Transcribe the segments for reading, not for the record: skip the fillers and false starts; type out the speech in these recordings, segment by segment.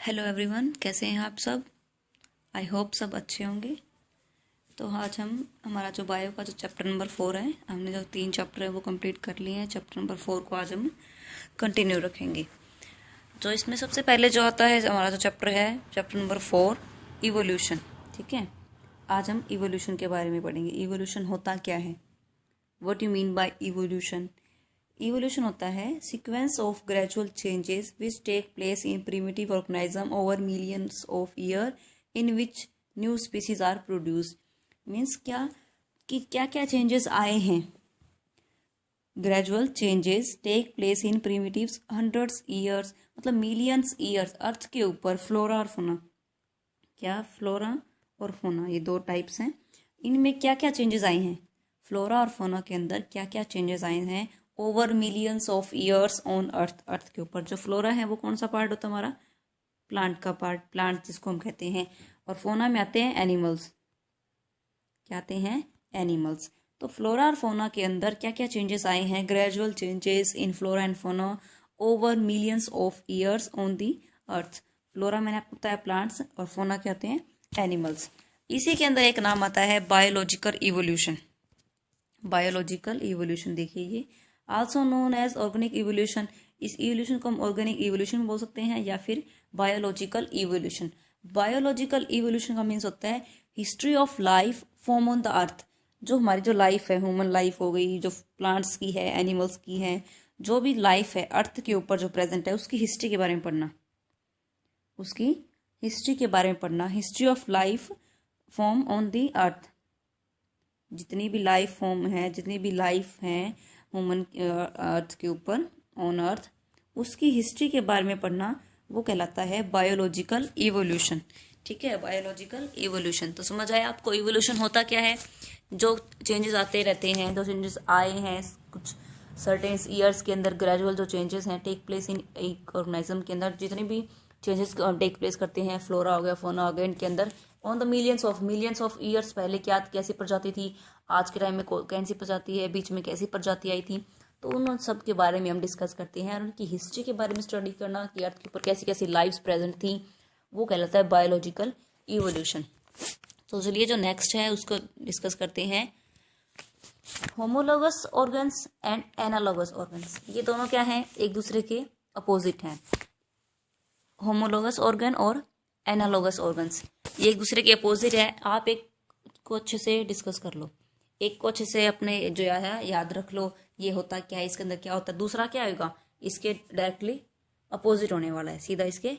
Hello everyone, कैसे हैं आप सब। आई होप सब अच्छे होंगे। तो आज हमारा जो बायो का जो चैप्टर नंबर 4 है, हमने जो 3 चैप्टर है वो कंप्लीट कर लिए हैं। चैप्टर नंबर 4 को आज हम कंटिन्यू रखेंगे। तो इसमें सबसे पहले जो आता है हमारा जो चैप्टर है, चैप्टर नंबर 4, इवोल्यूशन। ठीक है, आज हम इवोल्यूशन के बारे में पढ़ेंगे। इवोल्यूशन होता क्या है, what you mean by evolution. Evolution होता है sequence of gradual changes which take place in primitive organism over millions of year in which new species are produced. Means क्या कि क्या क्या चेंजेस आए हैं। Gradual changes take place in primitive hundreds years, मतलब millions years earth के ऊपर। Flora और फोना, क्या फ्लोरा और फोना ये दो टाइप्स हैं। इनमें क्या क्या चेंजेस आए हैं, फ्लोरा और फोना के अंदर क्या क्या चेंजेस आए हैं over millions of years on earth. Earth के ऊपर जो फ्लोरा है वो कौन सा पार्ट होता है हमारा, प्लांट का पार्ट, प्लांट जिसको हम कहते हैं। और फोना में आते हैं एनिमल्स, क्या आते हैं, एनिमल्स। तो फ्लोरा और फोना के अंदर क्या क्या चेंजेस आए हैं, gradual changes in flora and fauna over millions of years on the earth. Flora मैंने आपको बताया प्लांट्स, और फोना क्या आते हैं, एनिमल्स। इसी के अंदर एक नाम आता है बायोलॉजिकल इवोल्यूशन। बायोलॉजिकल इवोल्यूशन देखिए, ये also known as organic evolution. इस इवोल्यूशन को हम ऑर्गेनिक इवोल्यूशन बोल सकते हैं या फिर बायोलॉजिकल इवोल्यूशन। बायोलॉजिकल इवोल्यूशन का मीन्स होता है history of life form on the earth. जो हमारी जो लाइफ है, ह्यूमन लाइफ हो गई, जो प्लांट्स की है, एनिमल्स की है, जो भी लाइफ है अर्थ के ऊपर जो प्रेजेंट है, उसकी हिस्ट्री के बारे में पढ़ना, उसकी हिस्ट्री के बारे में पढ़ना। History of life form on the अर्थ, जितनी भी लाइफ फॉर्म है, जितनी भी लाइफ है ह्यूमन अर्थ के ऊपर, ऑन अर्थ, उसकी हिस्ट्री के बारे में पढ़ना, वो कहलाता है बायोलॉजिकल इवोल्यूशन। ठीक है, बायोलॉजिकल इवोल्यूशन। तो समझ आया आपको इवोल्यूशन होता क्या है। जो चेंजेस आते रहते हैं, जो चेंजेस आए हैं कुछ सर्टेन ईयर्स के अंदर, ग्रेजुअल जो चेंजेस हैं टेक प्लेस इन एक ऑर्गेनिज्म के अंदर, जितने भी चेंजेस टेक प्लेस करते हैं, फ्लोरा हो गया, फोना हो गया, इनके अंदर on the millions of years. पहले क्या कैसी प्रजाति थी, आज के टाइम में कैसी प्रजाति है, बीच में कैसी प्रजाति आई थी, तो उन सब के बारे में हम डिस्कस करते हैं। और उनकी हिस्ट्री के बारे में स्टडी करना कि अर्थ के ऊपर कैसी कैसी लाइफ्स प्रेजेंट थी, वो कहलाता है बायोलॉजिकल इवोल्यूशन। तो चलिए जो नेक्स्ट है उसको डिस्कस करते हैं, homologous organs and analogous organs. ये दोनों क्या हैं, एक दूसरे के अपोजिट हैं। होमोलोगस ऑर्गन और एनालोगस ऑर्गन्स ये एक दूसरे के अपोजिट है। आप एक को अच्छे से डिस्कस कर लो, एक को अच्छे से अपने जो है याद रख लो, ये होता क्या है, इसके अंदर क्या होता है। दूसरा क्या होगा, इसके डायरेक्टली अपोजिट होने वाला है, सीधा इसके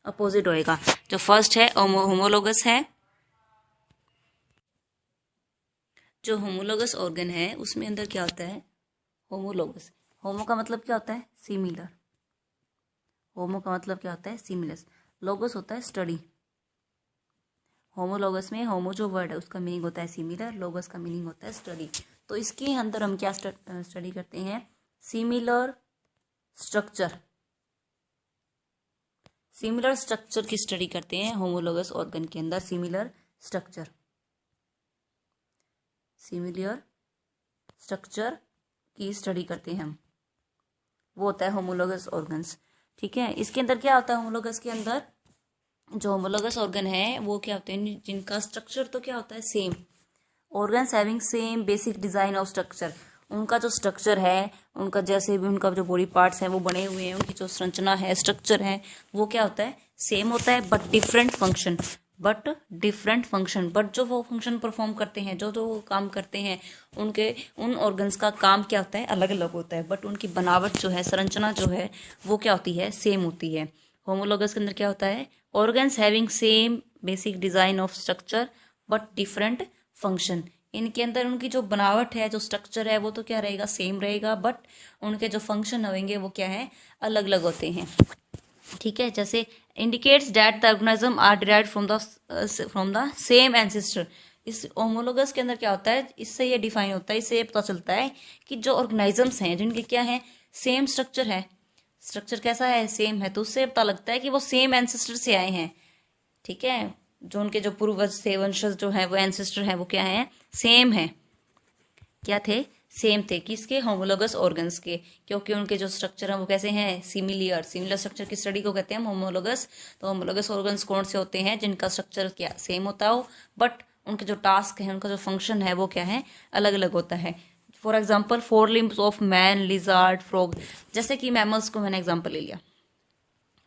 अपोजिट होएगा। जो फर्स्ट है होमोलोगस है, जो होमोलोगस ऑर्गन है उसमें अंदर क्या होता है, होमोलोगस। होमो का मतलब क्या होता है, सिमिलर। होमो का मतलब क्या होता है, सिमिलर। लोगस होता है स्टडी। होमोलोगस में होमो जो वर्ड है उसका मीनिंग होता है सिमिलर, लोगस का मीनिंग होता है स्टडी। तो इसके अंदर हम क्या स्टडी करते हैं, सिमिलर स्ट्रक्चर। सिमिलर स्ट्रक्चर की स्टडी करते हैं होमोलोगस ऑर्गन के अंदर। सिमिलर स्ट्रक्चर, सिमिलर स्ट्रक्चर की स्टडी करते हैं हम, वो होता है होमोलोगस ऑर्गन्स। ठीक है, इसके अंदर क्या होता है, होमोलोगस के अंदर जो होमोलोगस ऑर्गन है वो क्या होते हैं, जिनका स्ट्रक्चर तो क्या होता है, same. Organs having same basic design of structure. उनका जो स्ट्रक्चर है, उनका जैसे भी उनका जो बॉडी पार्ट्स हैं वो बने हुए हैं, उनकी जो संरचना है, स्ट्रक्चर है, वो क्या होता है, सेम होता है, बट डिफरेंट फंक्शन। बट जो वो फंक्शन परफॉर्म करते हैं, जो वो काम करते हैं, उनके उन ऑर्गन्स का काम क्या होता है, अलग अलग होता है, बट उनकी बनावट जो है, संरचना जो है, वो क्या होती है, सेम होती है। होमोलोगस के अंदर क्या होता है, organs having same basic design of structure but different function. इनके अंदर उनकी जो बनावट है, जो स्ट्रक्चर है, वो तो क्या रहेगा, सेम रहेगा, बट उनके जो फंक्शन होंगे वो क्या है, अलग अलग होते हैं। ठीक है, जैसे indicates that the organism are derived from the same ancestor. इस होमोलोगस के अंदर क्या होता है, इससे ये डिफाइन होता है, इससे ये पता चलता है कि जो ऑर्गेनिजम्स हैं जिनके क्या है, सेम स्ट्रक्चर है, स्ट्रक्चर कैसा है, सेम है, तो उससे पता लगता है कि वो सेम एंसेस्टर से आए हैं। ठीक है, जो उनके जो पूर्वज थे, वंशज जो है, वो एंसेस्टर है, वो क्या है, सेम है, क्या थे, सेम थे, किसके, होमोलोगस ऑर्गन्स के, क्योंकि उनके जो स्ट्रक्चर हैं वो कैसे हैं, सिमिलर स्ट्रक्चर की स्टडी को कहते हैं होमोलोगस। तो होमोलोगस ऑर्गन्स कौन से होते हैं, जिनका स्ट्रक्चर क्या सेम होता हो, बट उनके जो टास्क है, उनका जो फंक्शन है वो क्या है, अलग अलग होता है। For example 4 limbs of man, lizard, frog. जैसे कि मैमल्स को मैंने एग्जाम्पल ले लिया।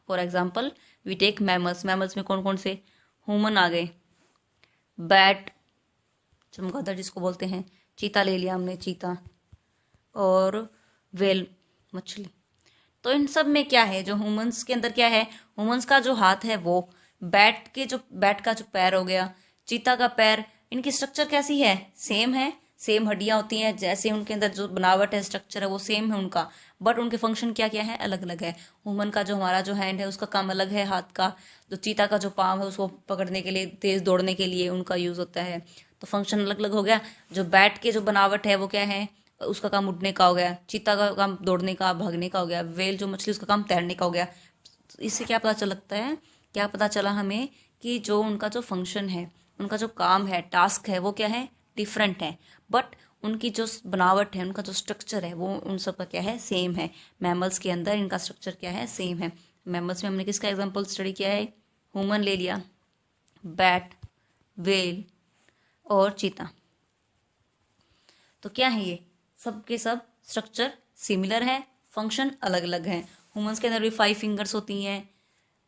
For example we take mammals में कौन कौन से, ह्यूमन आ गए, बैट चमगादड़ जिसको बोलते हैं, चीता ले लिया हमने, चीता, और वेल मछली। तो इन सब में क्या है, जो ह्यूमंस के अंदर क्या है, ह्यूमंस का जो हाथ है वो, बैट का जो पैर हो गया, चीता का पैर, इनकी स्ट्रक्चर कैसी है, सेम है, सेम हड्डियां होती हैं, जैसे उनके अंदर जो बनावट है, स्ट्रक्चर है वो सेम है उनका, बट उनके फंक्शन क्या क्या है, अलग अलग है। ह्यूमन का जो हमारा जो हैंड है उसका काम अलग है, हाथ का। जो चीता का जो पाँव है उसको पकड़ने के लिए, तेज दौड़ने के लिए उनका यूज होता है, तो फंक्शन अलग अलग हो गया। जो बैट के जो बनावट है वो क्या है, उसका काम उड़ने का हो गया, चीता का काम दौड़ने का, भागने का हो गया, वेल जो मछली उसका काम तैरने का हो गया। इससे क्या पता चलता है, क्या पता चला हमें कि जो उनका जो फंक्शन है, उनका जो काम है, टास्क है, वो क्या है, डिफरेंट है, बट उनकी जो बनावट है, उनका जो स्ट्रक्चर है वो उन सब का क्या है, सेम है। मैमल्स के अंदर इनका स्ट्रक्चर क्या है, सेम है। मैमल्स में हमने किसका एग्जांपल स्टडी किया है, ह्यूमन ले लिया, बैट, वेल और चीता। तो क्या है, ये सब के सब स्ट्रक्चर सिमिलर है, फंक्शन अलग अलग है। ह्यूमंस के अंदर भी 5 फिंगर्स होती हैं,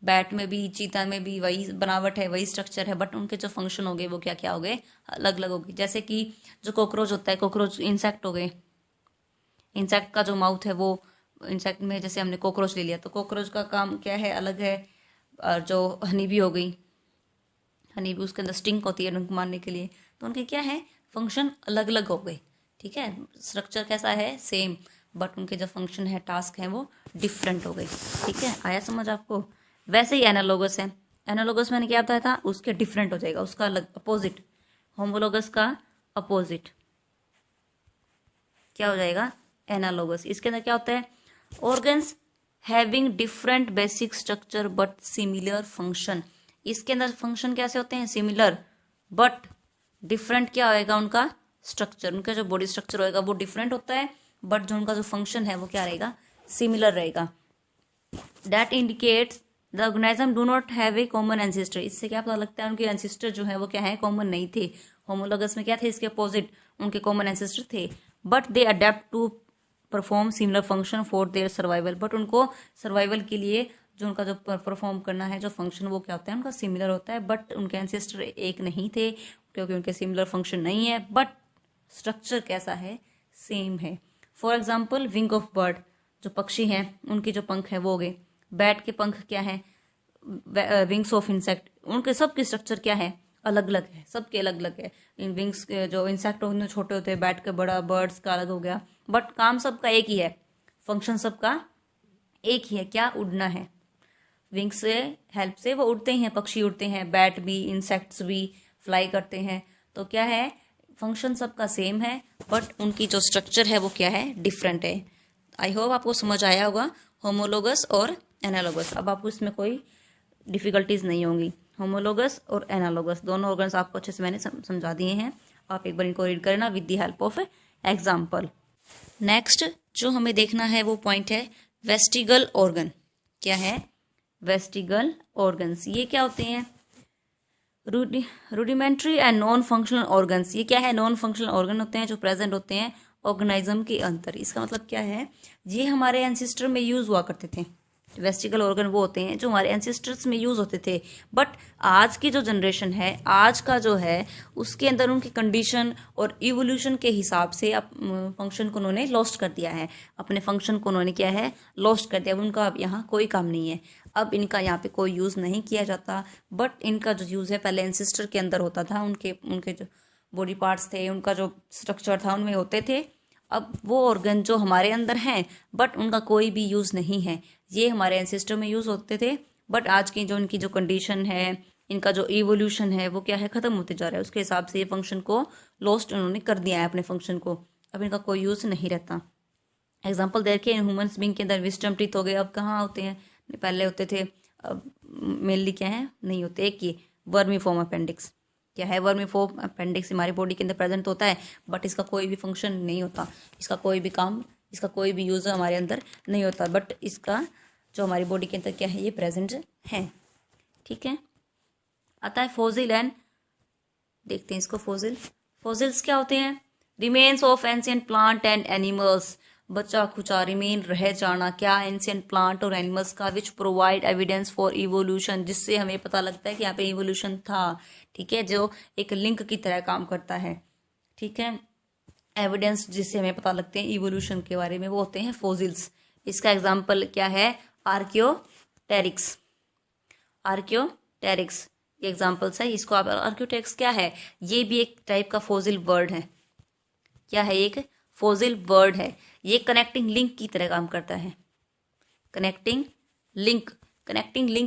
बैट में भी, चीता में भी वही बनावट है, वही स्ट्रक्चर है, बट उनके जो फंक्शन हो गए वो क्या क्या हो गए, अलग अलग हो गए। जैसे कि जो कॉकरोच होता है, कॉकरोच इंसेक्ट हो गए, इंसेक्ट का जो माउथ है वो, इंसेक्ट में जैसे हमने कॉकरोच ले लिया तो कॉकरोच का काम क्या है, अलग है। और जो हनी भी हो गई, हनी भी उसके अंदर स्टिंग होती है उनको मारने के लिए, तो उनके क्या है, फंक्शन अलग अलग हो गए। ठीक है, स्ट्रक्चर कैसा है, सेम, बट उनके जो फंक्शन है, टास्क है, वो डिफरेंट हो गए। ठीक है, आया समझ आपको। वैसे ही एनालॉगस है, एनालॉगस मैंने क्या बताया था, उसके डिफरेंट हो जाएगा, उसका अलग अपोजिट। होमोलोगस का अपोजिट क्या हो जाएगा, एनालॉगस। इसके अंदर क्या होता है, organs having different basic structure but similar function. इसके अंदर फंक्शन कैसे होते हैं, सिमिलर, बट डिफरेंट क्या होएगा, उनका स्ट्रक्चर, उनका जो बॉडी स्ट्रक्चर होएगा वो डिफरेंट होता है, बट जो उनका जो फंक्शन है वो क्या रहेगा, सिमिलर रहेगा। That indicates the organism do not have a common ancestor. इससे क्या पता लगता है, उनके एंसेस्टर जो है वो क्या है, कॉमन नहीं थे। होमोलोगस में क्या थे, इसके अपोजिट उनके कॉमन एंसेस्टर थे, but they adapt to perform similar function for their survival. But उनको सर्वाइवल के लिए जो उनका जो परफॉर्म करना है, जो फंक्शन, वो क्या होता है, उनका सिमिलर होता है, बट उनके एंसेस्टर एक नहीं थे, क्योंकि उनके सिमिलर फंक्शन नहीं है, बट स्ट्रक्चर कैसा है, सेम है। For example wing of bird, जो पक्षी हैं उनके जो पंख हैं वो हो गए, बैट के पंख क्या है, विंग्स ऑफ इंसेक्ट, उनके सबके स्ट्रक्चर क्या है, अलग अलग है, सबके अलग अलग है। इन विंग्स जो इंसेक्ट होते हैं छोटे होते हैं, बैट का बड़ा, बर्ड्स का अलग हो गया, बट काम सबका एक ही है, फंक्शन सबका एक ही है, क्या, उड़ना है। विंग्स से हेल्प से वो उड़ते हैं, पक्षी उड़ते हैं, बैट भी, इंसेक्ट्स भी फ्लाई करते हैं, तो क्या है, फंक्शन सबका सेम है, बट उनकी जो स्ट्रक्चर है वो क्या है, डिफरेंट है। आई होप आपको समझ आया होगा होमोलोगस और एनालॉगस। अब आपको इसमें कोई डिफिकल्टीज नहीं होंगी। होमोलोगस और एनालॉगस दोनों ऑर्गन्स आपको अच्छे से मैंने समझा दिए हैं, आप एक बार इनको रीड करना with the help of example. Next जो हमें देखना है वो पॉइंट है वेस्टिगल ऑर्गन। क्या है, वेस्टिगल ऑर्गन्स, ये क्या होते हैं, rudimentary and non functional organs. ये क्या है, नॉन फंक्शनल ऑर्गन होते हैं जो प्रेजेंट होते हैं ऑर्गेनिज्म के अंदर। इसका मतलब क्या है, ये हमारे एंसेस्टर में यूज हुआ करते थे। वेस्टिगल ऑर्गन वो होते हैं जो हमारे एंसेस्टर्स में यूज होते थे, बट आज की जो जनरेशन है, आज का जो है, उसके अंदर उनकी कंडीशन और इवोल्यूशन के हिसाब से फंक्शन को उन्होंने लॉस्ट कर दिया है, अपने फंक्शन को उन्होंने क्या है, लॉस्ट कर दिया। उनका अब यहाँ कोई काम नहीं है, अब इनका यहाँ पे कोई यूज नहीं किया जाता, बट इनका जो यूज है पहले एंसेस्टर के अंदर होता था, उनके जो बॉडी पार्ट्स थे, उनका जो स्ट्रक्चर था उनमें होते थे। अब वो ऑर्गन जो हमारे अंदर हैं, बट उनका कोई भी यूज नहीं है, ये हमारे एंसेस्टर में यूज होते थे, बट आज की जो इनकी जो कंडीशन है, इनका जो इवोल्यूशन है वो क्या है, खत्म होते जा रहा है, उसके हिसाब से ये फंक्शन को लॉस्ट उन्होंने कर दिया है, अपने फंक्शन को, अब इनका कोई यूज नहीं रहता। एग्जाम्पल देखिए, ह्यूमंस बीइंग के अंदर विस्डम टीथ हो गए, अब कहाँ होते हैं, पहले होते थे, अब मेनली क्या है, नहीं होते। एक ये वर्मी फॉर्म अपेंडिक्स, क्या है, वर्मीफोर्म अपेंडिक्स हमारी बॉडी के अंदर प्रेजेंट होता है, बट इसका कोई भी फंक्शन नहीं होता, इसका कोई भी काम, इसका कोई भी यूज हमारे अंदर नहीं होता, बट इसका जो हमारी बॉडी के अंदर क्या है, ये प्रेजेंट है। ठीक है, आता है फॉसिल एंड, देखते हैं इसको। फॉसिल्स क्या होते हैं? Remains of ancient plant and animals, बचा खुचा रिमेन रह जाना क्या, एंशिएंट प्लांट और एनिमल्स का, which provide evidence for evolution, जिससे हमें पता लगता है कि यहाँ पे इवोल्यूशन था। ठीक है, जो एक लिंक की तरह काम करता है। ठीक है, एविडेंस जिससे हमें पता लगते हैं इवोल्यूशन के बारे में, वो होते हैं फॉसिल्स। इसका एग्जाम्पल क्या है? आर्कियोटेरिक्स। आर्कियोटेरिक्स ये एग्जाम्पल्स है। इसको आप, आर्कियोटेरिक्स क्या है? ये भी एक टाइप का फॉसिल बर्ड है। क्या है? एक फॉसिल बर्ड है। ये कनेक्टिंग लिंक की तरह काम करता है। कनेक्टिंग लिंक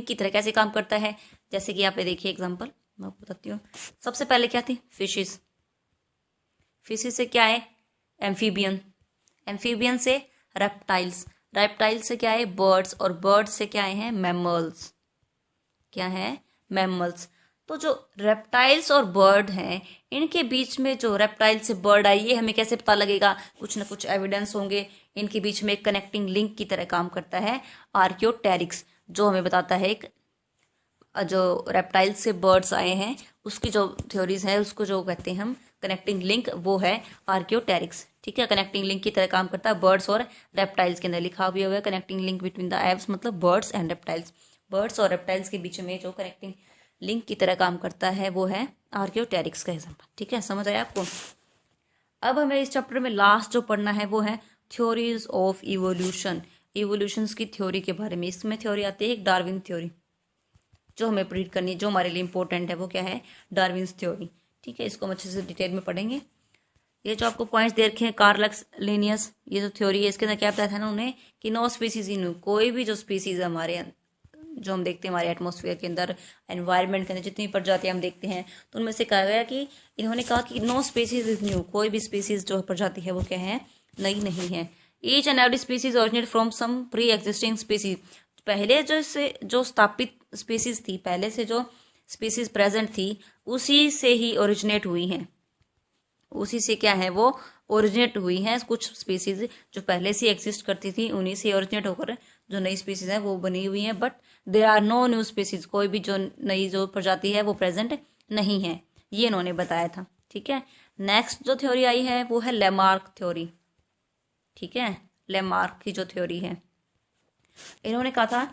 की तरह कैसे काम करता है? जैसे कि यहाँ पे देखिए एग्जाम्पल मैं आपको बताती हूँ। सबसे पहले क्या थी? फिशेस से क्या है? एम्फीबियन से रेप्टाइल्स से क्या है? बर्ड्स, और बर्ड्स से क्या है? मैमल्स। क्या है? मैमल्स। तो जो रेप्टाइल्स और बर्ड हैं, इनके बीच में जो रेप्टाइल से बर्ड आई, ये हमें कैसे पता लगेगा? कुछ ना कुछ एविडेंस होंगे। इनके बीच में एक कनेक्टिंग लिंक की तरह काम करता है आर्कियोटेरिक्स, जो हमें बताता है एक, जो रेप्टाइल से बर्ड्स आए हैं उसकी जो थ्योरीज है, उसको जो कहते हैं हम कनेक्टिंग लिंक, वो है आर्कियोटेरिक्स। ठीक है, कनेक्टिंग लिंक की तरह काम करता है बर्ड्स और रेप्टाइल्स के अंदर। लिखा भी हुआ है connecting link between the Aves, मतलब बर्ड्स एंड रेप्टाइल्स। बर्ड्स और रेप्टाइल्स के बीच में जो कनेक्टिंग लिंक की तरह काम करता है, वो है आर्कियोटेरिक्स का एग्जाम्पल। ठीक है, समझ आया आपको? अब हमें इस चैप्टर में लास्ट जो पढ़ना है, वो है थ्योरीज ऑफ इवोल्यूशन। इवोल्यूशन की थ्योरी के बारे में। इसमें थ्योरी आती है एक डार्विन थ्योरी, जो हमें रीड करनी है, जो हमारे लिए इंपॉर्टेंट है, वो क्या है? Darwin theory. ठीक है, इसको हम अच्छे से डिटेल में पढ़ेंगे। ये जो आपको पॉइंट्स दे रखे हैं, कार्लक्स लिनियस, ये जो थ्योरी है, इसके अंदर क्या बताया था ना उन्हें कि नो स्पीसीज इन, कोई भी जो स्पीसीज है हमारे जो हम देखते हैं हमारे एटमॉस्फेयर के अंदर, एनवायरनमेंट के अंदर जितनी प्रजातियां हम देखते हैं, तो उनमें से कहा गया कि इन्होंने कहा कि नो स्पीसीज इज न्यू, कोई भी स्पीसीज जो प्रजाति है वो क्या है? नई नहीं है। Each and every species originate from some pre existing species, पहले जो स्थापित स्पीसीज थी, पहले से जो स्पीसीज प्रेजेंट थी, उसी से ही ओरिजिनेट हुई हैं। उसी से क्या है? वो ओरिजिनेट हुई हैं। कुछ स्पीसीज जो पहले से एग्जिस्ट करती थी, उन्हीं से ओरिजिनेट होकर जो नई स्पीसीज है वो बनी हुई हैं। But there are no new species, कोई भी जो नई जो प्रजाति है वो प्रेजेंट नहीं है। ये इन्होंने बताया था। ठीक है, नेक्स्ट जो थ्योरी आई है वो है लेमार्क थ्योरी। ठीक है, लेमार्क की जो थ्योरी है, इन्होंने कहा था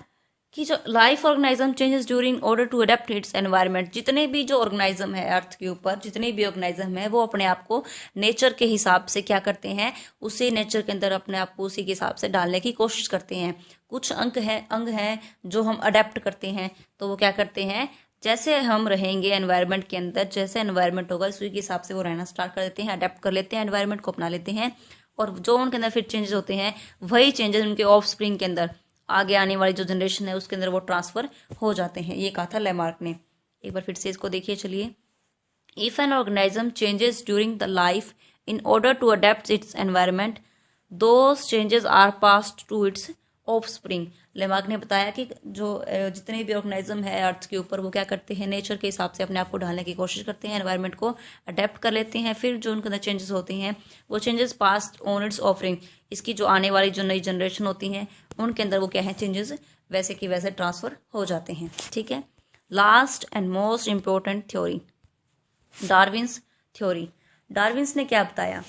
कि जो life organism changes during order to adapt its environment, जितने भी जो ऑर्गेनिज्म है अर्थ के ऊपर, जितने भी ऑर्गेनिज्म है, वो अपने आप को नेचर के हिसाब से क्या करते हैं? उसी नेचर के अंदर अपने आप को उसी के हिसाब से डालने की कोशिश करते हैं। कुछ अंग हैं जो हम अडेप्ट करते हैं, तो वो क्या करते हैं? जैसे हम रहेंगे एनवायरनमेंट के अंदर, जैसे एनवायरनमेंट होगा उसी के हिसाब से वो रहना स्टार्ट कर देते हैं, अडेप्ट कर लेते हैं, एनवायरनमेंट को अपना लेते हैं। और जो उनके अंदर फिर चेंजेस होते हैं, वही चेंजेस उनके ऑफ स्प्रिंग के अंदर, आगे आने वाली जो जनरेशन है उसके अंदर वो ट्रांसफर हो जाते हैं। ये कहा था लेमार्क ने। एक बार फिर से इसको देखिए, चलिए। If an organism changes during the life in order to adapt its environment, those changes are passed to its offspring. Lamarck ने बताया कि जो जितने भी ऑर्गेनिज्म है अर्थ के ऊपर, वो क्या करते हैं? नेचर के हिसाब से अपने आप को ढालने की कोशिश करते हैं, एनवायरनमेंट को अडेप्ट कर लेते हैं। फिर जो उनके अंदर चेंजेस होते हैं, वो changes past on it's offering, इसकी जो आने वाली जो नई जनरेशन होती हैं उनके अंदर वो क्या है? चेंजेस वैसे की वैसे ट्रांसफर हो जाते हैं। ठीक है, last and most important theory, Darwin's theory. Darwin's ने क्या बताया?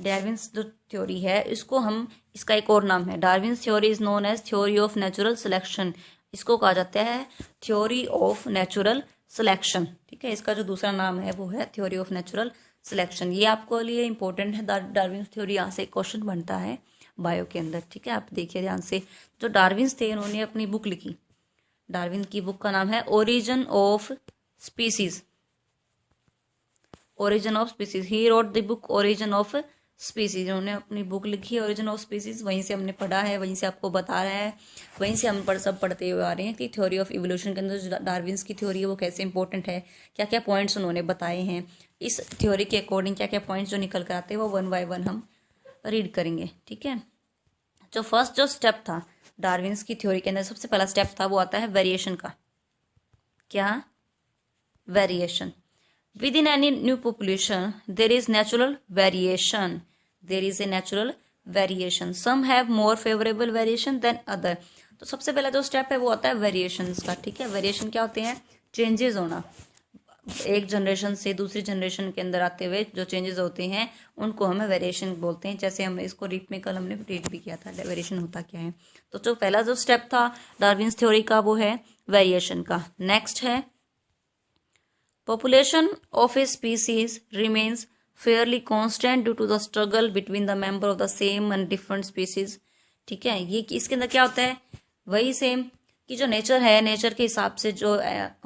डार्विन्स जो थ्योरी है, इसको हम, इसका एक और नाम है, Darwin's theory is known as theory of natural selection. इसको कहा जाता है थ्योरी ऑफ नेचुरल सिलेक्शन। ठीक है, इसका जो दूसरा नाम है वो है थ्योरी ऑफ नेचुरल सिलेक्शन। ये आपको लिए इंपॉर्टेंट है, डार्विन्स थ्योरी। यहाँ से क्वेश्चन बनता है बायो के अंदर। ठीक है, आप देखिए ध्यान से। जो डार्विन्स थे, उन्होंने अपनी बुक लिखी। डार्विन की बुक का नाम है origin of species. Origin of species, he wrote the book origin of species. उन्होंने अपनी बुक लिखी है ओरिजिन ऑफ स्पीसीज। वहीं से हमने पढ़ा है, वहीं से आपको बता रहा है, वहीं से हम सब पढ़ते हुए आ रहे हैं कि थ्योरी ऑफ इवोल्यूशन के अंदर जो डार्विन्स की थ्योरी है वो कैसे इंपॉर्टेंट है, क्या क्या पॉइंट्स उन्होंने बताए हैं। इस थ्योरी के अकॉर्डिंग क्या क्या पॉइंट्स जो निकल कर आते हैं वो 1 बाय 1 हम रीड करेंगे। ठीक है, जो फर्स्ट जो स्टेप था डार्विन्स की थ्योरी के अंदर, सबसे पहला स्टेप था वो आता है वेरिएशन का। क्या? Variation. Within any new population there is natural variation, there is a natural variation, some have more favourable variation than other. तो सबसे पहला जो स्टेप है वो होता है वेरिएशंस का, ठीक है। वेरिएशन क्या होते हैं? चेंजेस होना, एक जनरेशन से दूसरी जनरेशन के अंदर आते हुए जो चेंजेस होते हैं उनको हमें वेरिएशन बोलते हैं। जैसे हम इसको रीड में कल हमने रीड भी किया था, वेरिएशन होता क्या है। तो जो पहला जो स्टेप था डार्विन्स थ्योरी का वो है वेरिएशन का। नेक्स्ट है population of a species remains fairly constant due to the struggle between the member of the same and different species, ठीक है। ये इसके अंदर क्या होता है? वही सेम कि जो नेचर है, नेचर के हिसाब से जो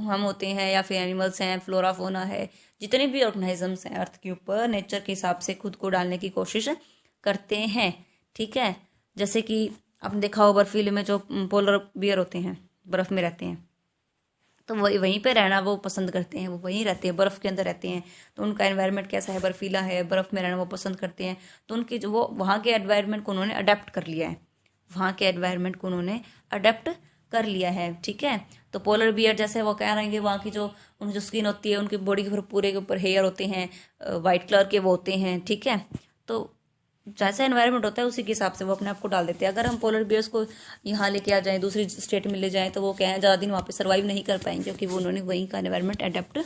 हम होते हैं या फिर एनिमल्स हैं, फ्लोरा फोना है, जितने भी ऑर्गेनिजम्स हैं अर्थ के ऊपर नेचर के हिसाब से खुद को डालने की कोशिश करते हैं, ठीक है। जैसे कि आपने देखा हो बर्फीले में जो पोलर बियर होते हैं, बर्फ में रहते हैं, तो वहीं पे रहना वो पसंद करते हैं, वो वहीं रहते हैं, बर्फ के अंदर रहते हैं। तो उनका एनवायरनमेंट कैसा है? बर्फीला है, बर्फ में रहना वो पसंद करते हैं। तो उनकी जो वो वहाँ के एनवायरनमेंट को उन्होंने अडेप्ट कर लिया है, वहाँ के एनवायरनमेंट को उन्होंने अडेप्ट कर लिया है, ठीक है। तो पोलर बियर जैसे वो कह रहेंगे वहाँ की जो उनकी जो स्किन होती है, उनकी बॉडी के पूरे के ऊपर हेयर होते हैं, वाइट कलर के वो होते हैं, ठीक है। तो जैसा एनवायरनमेंट होता है उसी के हिसाब से वो अपने आप को डाल देते हैं। अगर हम पोलर बियर्स को यहाँ लेके आ जाएं, दूसरी स्टेट में ले जाएं, तो वो क्या है ज़्यादा दिन वहाँ पे सर्वाइव नहीं कर पाएंगे क्योंकि वो उन्होंने वहीं का एनवायरनमेंट अडेप्ट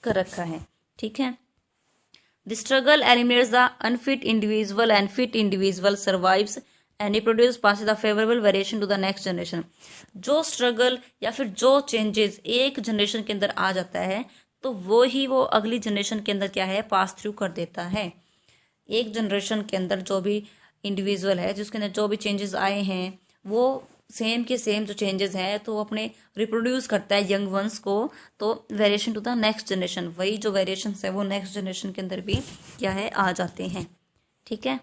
कर रखा है, ठीक है। The struggle eliminates the unfit individual and fit individual survives and reproduce pass the favourable variation to the next generation. जो स्ट्रगल या फिर जो चेंजेस एक जनरेशन के अंदर आ जाता है तो वो ही वो अगली जनरेशन के अंदर क्या है? पास थ्रू कर देता है। एक जनरेशन के अंदर जो भी इंडिविजुअल है जिसके अंदर जो भी चेंजेस आए हैं वो सेम के सेम जो चेंजेस हैं तो वो अपने रिप्रोड्यूस करता है यंग वंस को, तो variation to the next generation, वही जो वेरिएशन है वो नेक्स्ट जनरेशन के अंदर भी क्या है? आ जाते हैं, ठीक है।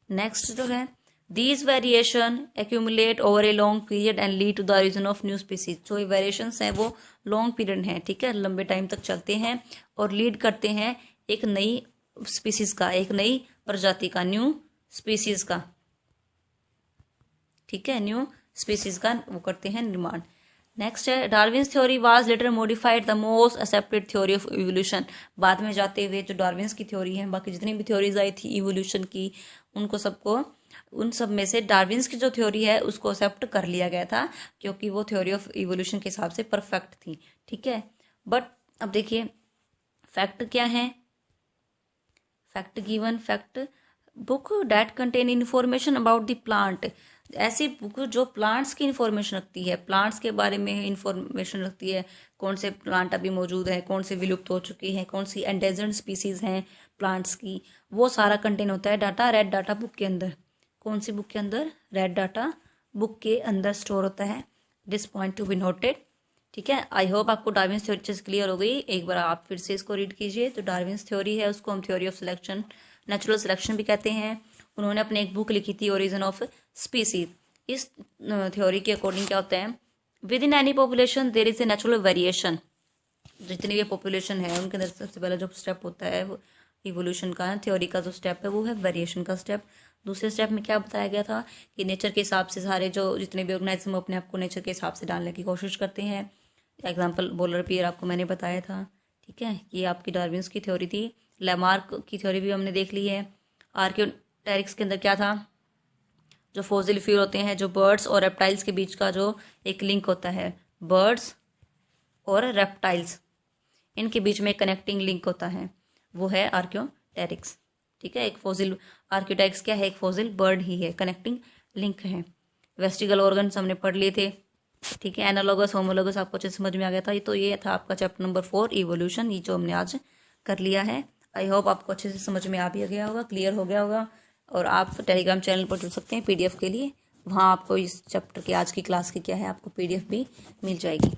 नेक्स्ट जो है these variation accumulate over a long period and lead to the origin of new species. जो ये वेरिएशंस हैं वो लॉन्ग पीरियड हैं, ठीक है, लंबे टाइम तक चलते हैं और लीड करते हैं एक नई स्पीसीज का, एक नई प्रजाति का, न्यू स्पीसीज का, ठीक है, न्यू स्पीसीज का वो करते हैं निर्माण। नेक्स्ट है Darwin's theory was later modified the most accepted theory of evolution. बाद में जाते हुए जो डार्विन्स की थ्योरी है, बाकी जितनी भी थ्योरीज आई थी इवोल्यूशन की, उनको सबको उन सब में से डार्विन्स की जो थ्योरी है उसको एक्सेप्ट कर लिया गया था क्योंकि वो थ्योरी ऑफ इवोल्यूशन के हिसाब से परफेक्ट थी, ठीक है। बट अब देखिए फैक्ट क्या है? Fact given fact book that contain information about the plant. ऐसी बुक जो प्लांट्स की इंफॉर्मेशन रखती है, प्लांट्स के बारे में इंफॉर्मेशन रखती है, कौन से प्लांट अभी मौजूद है, कौन से विलुप्त हो चुके हैं, कौन सी एंडेजर्ड स्पीसीज हैं प्लांट्स की, वो सारा कंटेन होता है डाटा रेड डाटा बुक के अंदर। कौन सी बुक के अंदर? रेड डाटा बुक के अंदर स्टोर होता है। This point to be noted, ठीक है। आई होप आपको डार्विन्स थ्योरी अच्छे से क्लियर हो गई। एक बार आप फिर से इसको रीड कीजिए। तो डार्विन्स थ्योरी है उसको हम theory of selection, natural selection भी कहते हैं। उन्होंने अपने एक बुक लिखी थी ओरिजिन ऑफ स्पीसीज। इस थ्योरी के अकॉर्डिंग क्या होता है? Within any population there is a natural variation. जितनी भी पॉपुलेशन है उनके अंदर सबसे पहला जो स्टेप होता है वो इवोल्यूशन का, थ्योरी का जो स्टेप है वो है वेरिएशन का स्टेप। दूसरे स्टेप में क्या बताया गया था कि नेचर के हिसाब से सारे जो जितने भी ऑर्गेनिज्म अपने आप को नेचर के हिसाब से डालने की कोशिश करते हैं। एग्जाम्पल पोलर बियर आपको मैंने बताया था, ठीक है। ये आपकी डार्विन्स की थ्योरी थी। लैमार्क की थ्योरी भी हमने देख ली है। आर्कियोटेरिक्स के अंदर क्या था? जो फॉसिल फ्यूल होते हैं, जो बर्ड्स और रेप्टाइल्स के बीच का जो एक लिंक होता है, बर्ड्स और रेप्टाइल्स इनके बीच में एक कनेक्टिंग लिंक होता है, वो है आर्कियोटेरिक्स, ठीक है। एक फॉसिल आर्कियोटेरिक्स क्या है? एक फॉसिल बर्ड ही है, कनेक्टिंग लिंक है। वेस्टिगल ऑर्गन्स हमने पढ़ लिए थे, ठीक है। एनालॉगस होमोलॉगस आपको अच्छे समझ में आ गया था। तो ये था आपका चैप्टर नंबर 4 इवोल्यूशन, ये जो हमने आज कर लिया है। आई होप आपको अच्छे से समझ में आ भी गया होगा, क्लियर हो गया होगा। और आप टेलीग्राम चैनल पर जुड़ सकते हैं पीडीएफ के लिए, वहाँ आपको इस चैप्टर के आज की क्लास की क्या है आपको पीडीएफ भी मिल जाएगी।